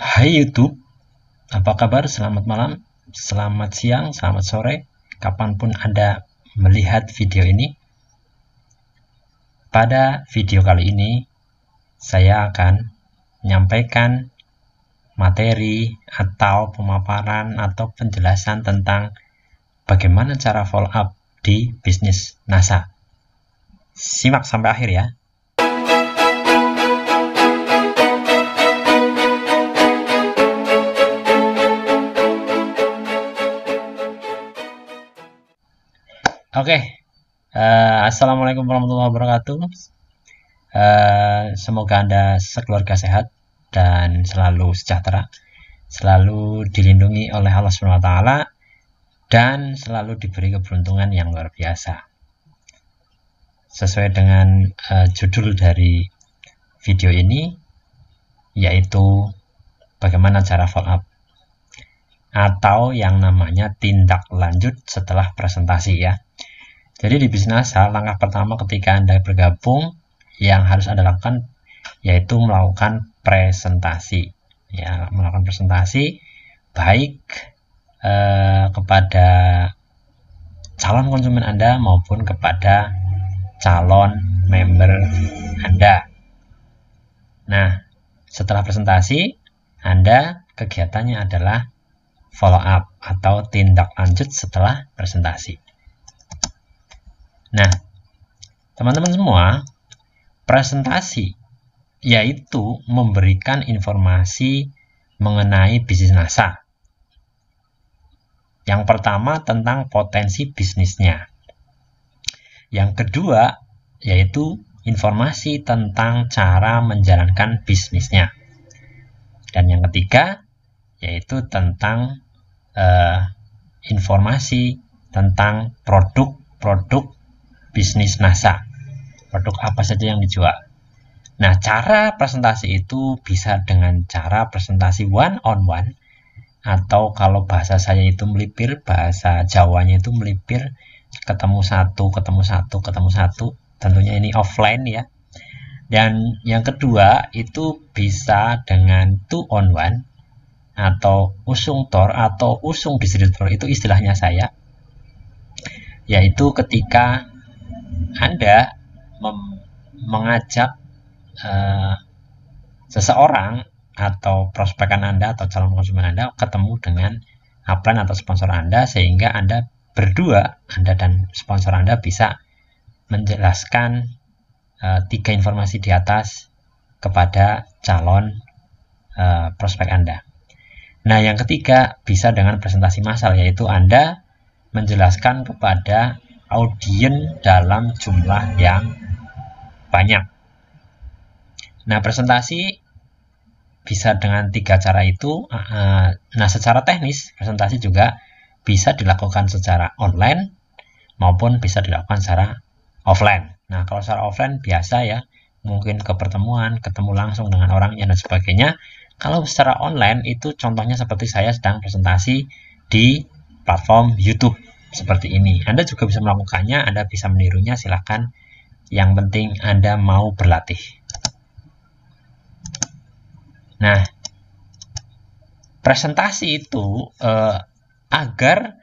Hai YouTube, apa kabar? Selamat malam, selamat siang, selamat sore, kapanpun Anda melihat video ini. Pada video kali ini, saya akan menyampaikan materi atau pemaparan atau penjelasan tentang bagaimana cara follow up di bisnis NASA. Simak sampai akhir ya. Oke, Assalamualaikum warahmatullahi wabarakatuh. Semoga Anda sekeluarga sehat dan selalu sejahtera, selalu dilindungi oleh Allah SWT, dan selalu diberi keberuntungan yang luar biasa. Sesuai dengan judul dari video ini, yaitu bagaimana cara follow up atau yang namanya tindak lanjut setelah presentasi ya. Jadi di bisnis langkah pertama ketika Anda bergabung yang harus Anda lakukan yaitu melakukan presentasi. Ya, melakukan presentasi baik kepada calon konsumen Anda maupun kepada calon member Anda. Nah, setelah presentasi, Anda kegiatannya adalah follow up atau tindak lanjut setelah presentasi. Nah, teman-teman semua, presentasi yaitu memberikan informasi mengenai bisnis NASA. Yang pertama tentang potensi bisnisnya. Yang kedua yaitu informasi tentang cara menjalankan bisnisnya. Dan yang ketiga yaitu tentang informasi tentang produk bisnis NASA. Produk apa saja yang dijual. Nah, cara presentasi itu bisa dengan cara presentasi one on one, atau kalau bahasa saya itu melipir, bahasa Jawanya itu melipir, ketemu satu, tentunya ini offline ya. Dan yang kedua itu bisa dengan two on one, atau usung tor atau usung distributor, itu istilahnya saya, yaitu ketika Anda mengajak seseorang atau prospekan Anda atau calon konsumen Anda ketemu dengan upline atau sponsor Anda, sehingga Anda berdua, Anda dan sponsor Anda bisa menjelaskan 3 informasi di atas kepada calon prospek Anda. Nah, yang ketiga bisa dengan presentasi massal, yaitu Anda menjelaskan kepada audiens dalam jumlah yang banyak. Nah, presentasi bisa dengan 3 cara itu. Nah, secara teknis presentasi juga bisa dilakukan secara online maupun bisa dilakukan secara offline. Nah, kalau secara offline biasa ya, mungkin ke pertemuan, ketemu langsung dengan orangnya dan sebagainya. Kalau secara online itu contohnya seperti saya sedang presentasi di platform YouTube seperti ini. Anda juga bisa melakukannya, Anda bisa menirunya, silakan. Yang penting Anda mau berlatih. Nah, presentasi itu agar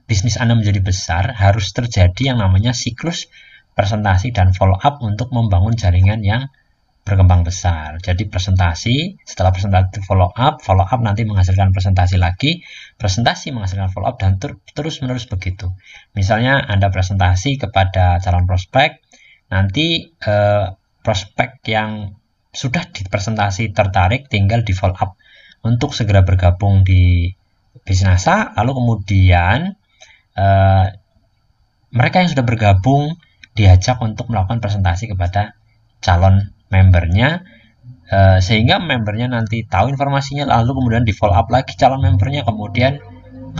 bisnis Anda menjadi besar harus terjadi yang namanya siklus presentasi dan follow up untuk membangun jaringan yang berkembang besar. Jadi presentasi, setelah presentasi follow up nanti menghasilkan presentasi lagi, presentasi menghasilkan follow up, dan terus-menerus begitu. Misalnya Anda presentasi kepada calon prospek, nanti prospek yang sudah dipresentasi tertarik tinggal di follow up untuk segera bergabung di bisnis NASA, lalu kemudian mereka yang sudah bergabung diajak untuk melakukan presentasi kepada calon membernya, sehingga membernya nanti tahu informasinya, lalu kemudian di follow up lagi calon membernya, kemudian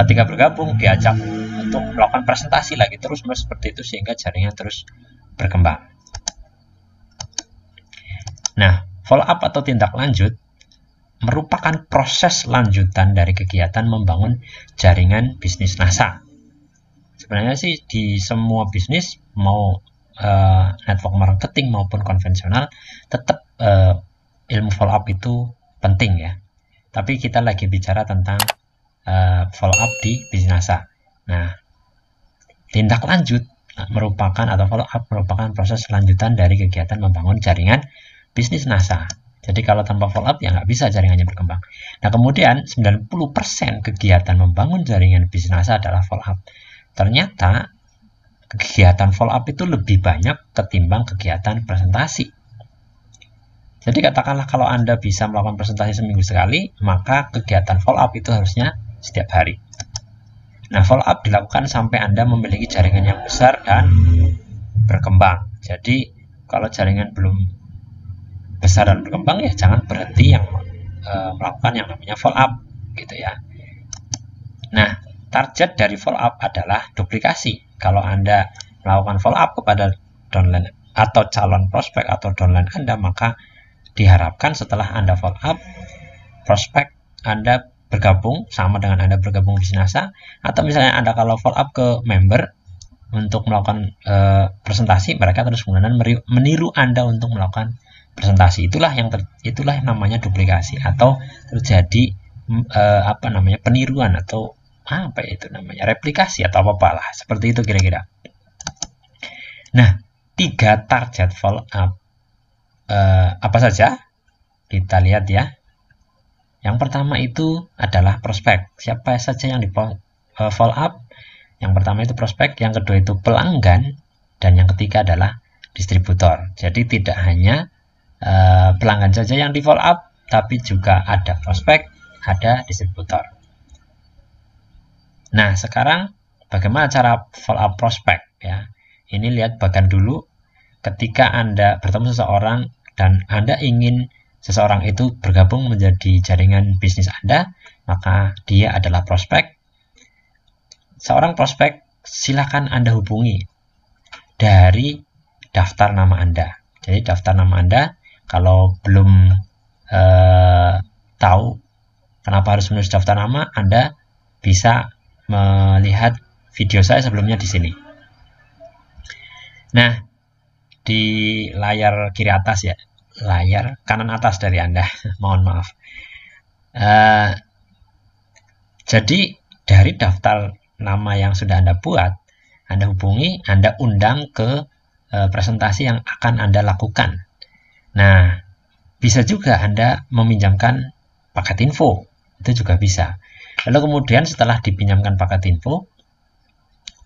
ketika bergabung diajak untuk melakukan presentasi lagi, terus seperti itu sehingga jaringan terus berkembang. Nah, follow up atau tindak lanjut merupakan proses lanjutan dari kegiatan membangun jaringan bisnis NASA. Sebenarnya sih di semua bisnis, mau network marketing maupun konvensional, tetap ilmu follow up itu penting ya. Tapi kita lagi bicara tentang follow up di bisnis NASA. Nah, tindak lanjut merupakan atau follow up merupakan proses lanjutan dari kegiatan membangun jaringan bisnis NASA. Jadi kalau tanpa follow up ya nggak bisa jaringannya berkembang. Nah, kemudian 90% kegiatan membangun jaringan bisnis NASA adalah follow up. Ternyata kegiatan follow up itu lebih banyak ketimbang kegiatan presentasi. Jadi katakanlah kalau Anda bisa melakukan presentasi seminggu sekali, maka kegiatan follow up itu harusnya setiap hari. Nah, follow up dilakukan sampai Anda memiliki jaringan yang besar dan berkembang. Jadi kalau jaringan belum besar dan berkembang, ya jangan berhenti yang melakukan yang namanya follow up gitu ya. Nah, target dari follow up adalah duplikasi. Kalau Anda melakukan follow up kepada downline atau calon prospek atau downline Anda, maka diharapkan setelah Anda follow up, prospek Anda bergabung sama dengan Anda bergabung di NASA, atau misalnya Anda kalau follow up ke member untuk melakukan presentasi, mereka terus kemudian meniru Anda untuk melakukan presentasi. Itulah yang namanya duplikasi atau terjadi peniruan atau replikasi atau apa-apalah seperti itu kira-kira. Nah, 3 target follow up apa saja? Kita lihat ya. Yang pertama itu adalah prospek. Siapa saja yang di follow up? Yang pertama itu prospek, yang kedua itu pelanggan, dan yang ketiga adalah distributor. Jadi tidak hanya pelanggan saja yang di follow up, tapi juga ada prospek, ada distributor. Nah, sekarang bagaimana cara follow up prospek ya? Ini lihat bagan dulu. Ketika Anda bertemu seseorang dan Anda ingin seseorang itu bergabung menjadi jaringan bisnis Anda, maka dia adalah prospek. Seorang prospek silakan Anda hubungi dari daftar nama Anda. Jadi daftar nama Anda, kalau belum tahu kenapa harus menulis daftar nama, Anda bisa melihat video saya sebelumnya di sini. Nah, di layar kiri atas ya, layar kanan atas dari Anda, mohon maaf. Jadi dari daftar nama yang sudah Anda buat, Anda hubungi, Anda undang ke presentasi yang akan Anda lakukan. Nah, bisa juga Anda meminjamkan paket info, itu juga bisa. Lalu kemudian setelah dipinjamkan paket info,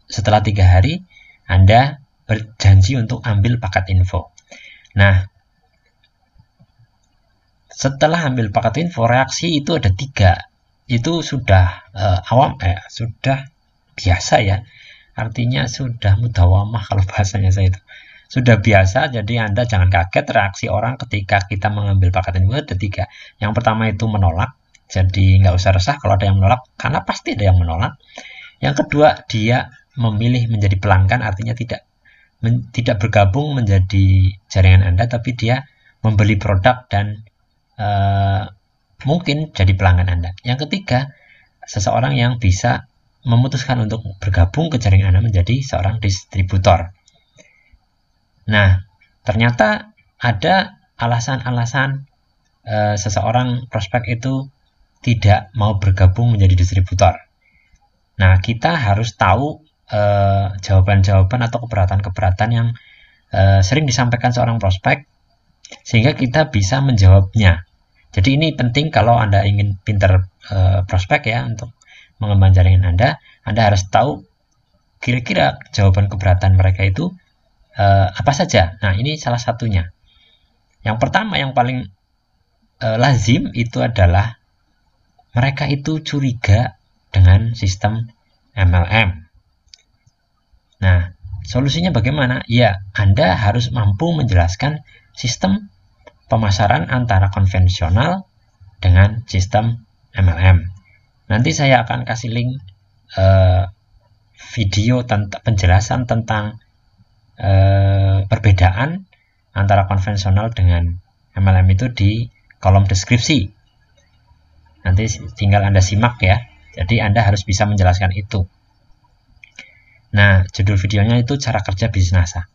setelah 3 hari, Anda berjanji untuk ambil paket info. Nah, setelah ambil paket info, reaksi itu ada 3. Itu sudah sudah biasa ya. Artinya sudah mudawamah kalau bahasanya saya itu. Sudah biasa, jadi Anda jangan kaget reaksi orang ketika kita mengambil paket info ada 3. Yang pertama itu menolak. Jadi nggak usah resah kalau ada yang menolak, karena pasti ada yang menolak. Yang kedua, dia memilih menjadi pelanggan, artinya tidak bergabung menjadi jaringan Anda, tapi dia membeli produk dan mungkin jadi pelanggan Anda. Yang ketiga, seseorang yang bisa memutuskan untuk bergabung ke jaringan Anda menjadi seorang distributor. Nah, ternyata ada alasan-alasan seseorang prospek itu tidak mau bergabung menjadi distributor. Nah, kita harus tahu jawaban-jawaban atau keberatan-keberatan yang sering disampaikan seorang prospek, sehingga kita bisa menjawabnya. Jadi ini penting kalau Anda ingin pintar prospek ya, untuk mengembangkan jaringan Anda harus tahu kira-kira jawaban keberatan mereka itu apa saja. Nah, ini salah satunya. Yang pertama, yang paling lazim itu adalah mereka itu curiga dengan sistem MLM. Nah, solusinya bagaimana? Ya, Anda harus mampu menjelaskan sistem pemasaran antara konvensional dengan sistem MLM. Nanti saya akan kasih link video tentang penjelasan tentang perbedaan antara konvensional dengan MLM itu di kolom deskripsi. Nanti tinggal Anda simak ya. Jadi Anda harus bisa menjelaskan itu. Nah, judul videonya itu cara kerja bisnis NASA.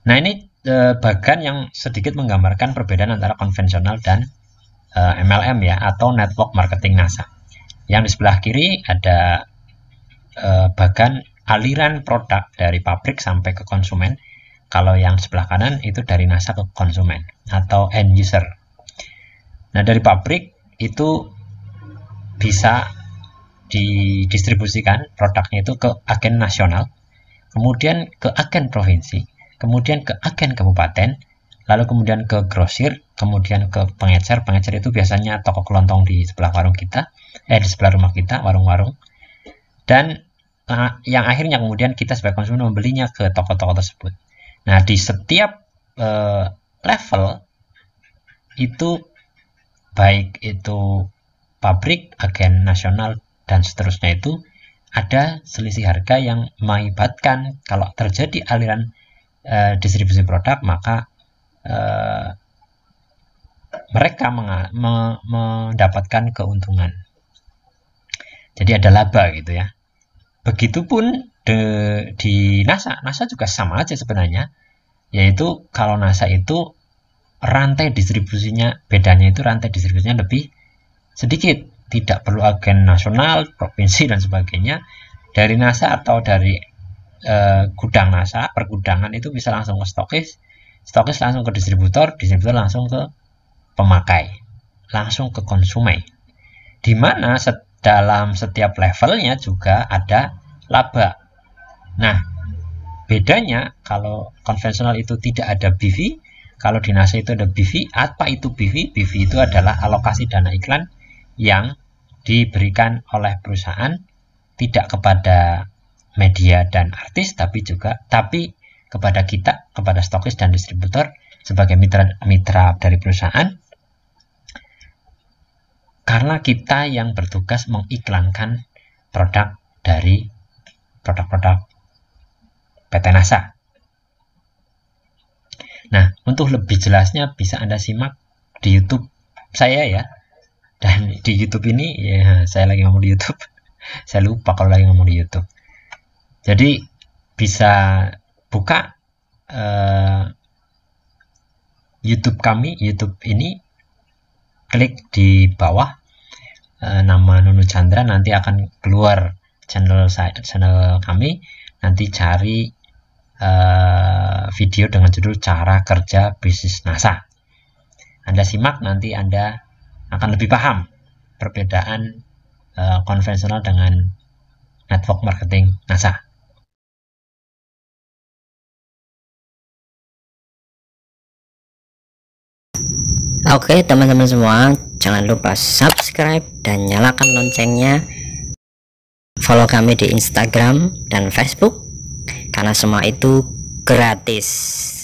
Nah, ini bagan yang sedikit menggambarkan perbedaan antara konvensional dan MLM ya, atau network marketing NASA. Yang di sebelah kiri ada bagan aliran produk dari pabrik sampai ke konsumen. Kalau yang sebelah kanan itu dari NASA ke konsumen atau end user. Nah, dari pabrik itu bisa didistribusikan produknya itu ke agen nasional, kemudian ke agen provinsi, kemudian ke agen kabupaten, lalu kemudian ke grosir, kemudian ke pengecer. Pengecer itu biasanya toko kelontong di sebelah warung kita, di sebelah rumah kita, warung-warung. Dan yang akhirnya kemudian kita sebagai konsumen membelinya ke toko-toko tersebut. Nah, di setiap level itu, baik itu pabrik, agen nasional, dan seterusnya, itu ada selisih harga yang mengakibatkan kalau terjadi aliran distribusi produk, maka mereka mendapatkan keuntungan. Jadi ada laba gitu ya. Begitupun di NASA. NASA juga sama aja sebenarnya, yaitu kalau NASA itu rantai distribusinya, bedanya itu rantai distribusinya lebih sedikit, tidak perlu agen nasional, provinsi, dan sebagainya. Dari NASA atau dari gudang NASA, pergudangan itu bisa langsung ke stokis, stokis langsung ke distributor, distributor langsung ke pemakai, langsung ke konsumen. Di mana dalam setiap levelnya juga ada laba. Nah, bedanya kalau konvensional itu tidak ada BV, kalau di NASA itu ada BV. Apa itu BV? BV itu adalah alokasi dana iklan yang diberikan oleh perusahaan, tidak kepada media dan artis, tapi kepada kita, kepada stokis dan distributor sebagai mitra dari perusahaan, karena kita yang bertugas mengiklankan produk dari produk-produk PT NASA. Nah, untuk lebih jelasnya bisa Anda simak di YouTube saya ya. Dan di YouTube ini ya, saya lagi ngomong di YouTube. Saya lupa kalau lagi ngomong di YouTube. Jadi bisa buka YouTube kami, YouTube ini, klik di bawah nama Nunu Chandra, nanti akan keluar channel kami. Nanti cari video dengan judul Cara Kerja Bisnis NASA. Anda simak, nanti Anda akan lebih paham perbedaan konvensional dengan network marketing NASA. Oke teman-teman semua, jangan lupa subscribe dan nyalakan loncengnya. Follow kami di Instagram dan Facebook, karena semua itu gratis.